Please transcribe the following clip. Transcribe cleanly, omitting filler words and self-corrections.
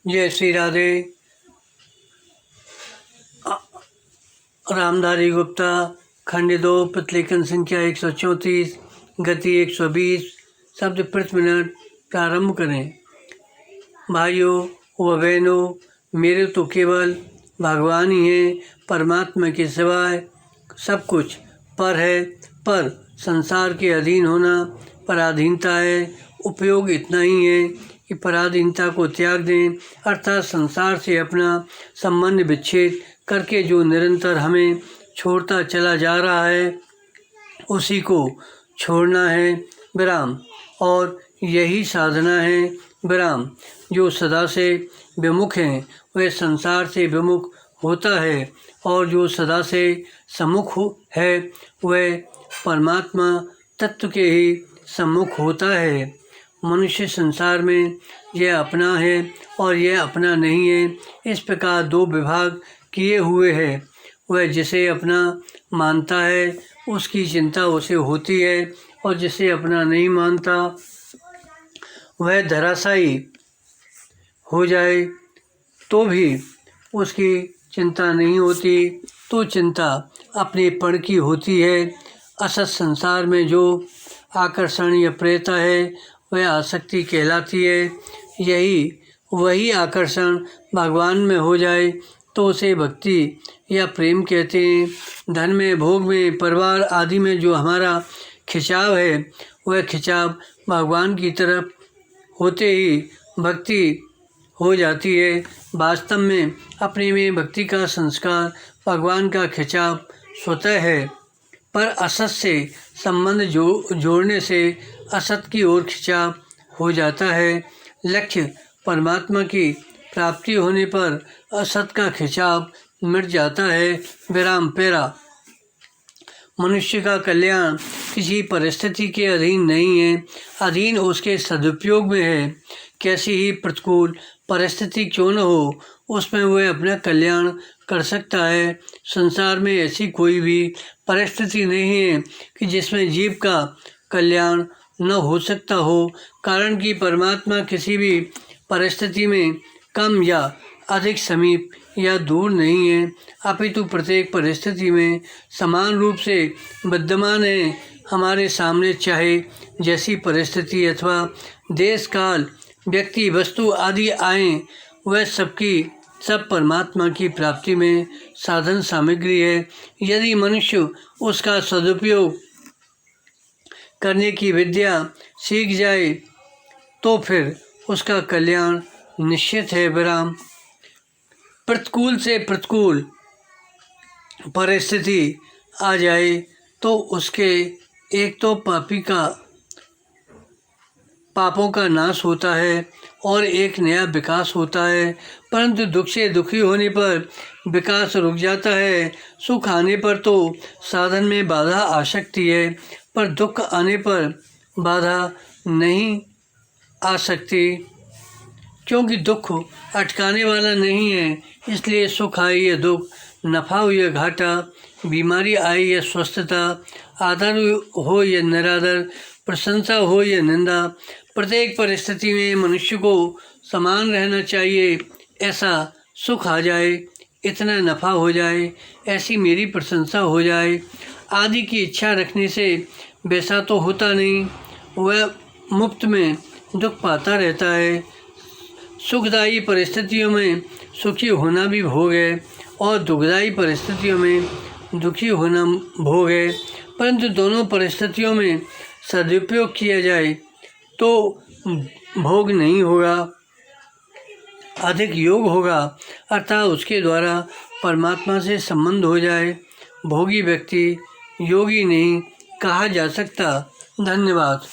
जय श्री राधे। रामधारी गुप्ता, खंड 2, प्रतिलेखन संख्या 134, गति 120, शब्द प्रति मिनट। प्रारंभ करें। भाइयों व बहनों, मेरे तो केवल भगवान ही हैं। परमात्मा के सिवाय सब कुछ पर है, पर संसार के अधीन होना पराधीनता है। उपयोग इतना ही है कि पराधीनता को त्याग दें, अर्थात संसार से अपना संबंध विच्छेद करके जो निरंतर हमें छोड़ता चला जा रहा है उसी को छोड़ना है, विराम। और यही साधना है, विराम। जो सदा से विमुख हैं वह संसार से विमुख होता है, और जो सदा से सम्मुख है वह परमात्मा तत्व के ही सम्मुख होता है। मनुष्य संसार में यह अपना है और यह अपना नहीं है, इस प्रकार दो विभाग किए हुए है। वह जिसे अपना मानता है उसकी चिंता उसे होती है, और जिसे अपना नहीं मानता वह धराशायी हो जाए तो भी उसकी चिंता नहीं होती। तो चिंता अपने पण की होती है। असत संसार में जो आकर्षण या प्रेरणा है वह आसक्ति कहलाती है। वही आकर्षण भगवान में हो जाए तो उसे भक्ति या प्रेम कहते हैं। धन में, भोग में, परिवार आदि में जो हमारा खिंचाव है वह खिंचाव भगवान की तरफ होते ही भक्ति हो जाती है। वास्तव में अपने में भक्ति का संस्कार भगवान का खिंचाव स्वतः है, पर असत से संबंध जोड़ने से असत की ओर खिंचाव हो जाता है। लक्ष्य परमात्मा की प्राप्ति होने पर असत का खिंचाव मिट जाता है, विराम। पैरा। मनुष्य का कल्याण किसी परिस्थिति के अधीन नहीं है, अधीन उसके सदुपयोग में है। कैसी ही प्रतिकूल परिस्थिति क्यों न हो, उसमें वह अपना कल्याण कर सकता है। संसार में ऐसी कोई भी परिस्थिति नहीं है कि जिसमें जीव का कल्याण न हो सकता हो, कारण कि परमात्मा किसी भी परिस्थिति में कम या अधिक समीप या दूर नहीं है, अपितु प्रत्येक परिस्थिति में समान रूप से विद्यमान है। हमारे सामने चाहे जैसी परिस्थिति अथवा देश काल, व्यक्ति, वस्तु आदि आएं, वह सब परमात्मा की प्राप्ति में साधन सामग्री है। यदि मनुष्य उसका सदुपयोग करने की विद्या सीख जाए तो फिर उसका कल्याण निश्चित है, विराम। प्रतिकूल से प्रतिकूल परिस्थिति आ जाए तो उसके एक तो पापों का नाश होता है और एक नया विकास होता है। परंतु दुख से दुखी होने पर विकास रुक जाता है। सुख आने पर तो साधन में बाधा आ सकती है, पर दुख आने पर बाधा नहीं आ सकती, क्योंकि दुख अटकाने वाला नहीं है। इसलिए सुख आए या दुख, नफा हो या घाटा, बीमारी आए या स्वस्थता, आदर हो या निरादर, प्रशंसा हो या निंदा, प्रत्येक परिस्थिति में मनुष्य को समान रहना चाहिए। ऐसा सुख आ जाए, इतना नफा हो जाए, ऐसी मेरी प्रशंसा हो जाए आदि की इच्छा रखने से वैसा तो होता नहीं। वह मुफ्त में दुख पाता रहता है। सुखदायी परिस्थितियों में सुखी होना भी भोग है और दुखदायी परिस्थितियों में दुखी होना भोग है, परंतु दोनों परिस्थितियों में सदुपयोग किया जाए तो भोग नहीं होगा, अधिक योग होगा, अर्थात उसके द्वारा परमात्मा से संबंध हो जाए। भोगी व्यक्ति योगी नहीं कहा जा सकता। धन्यवाद।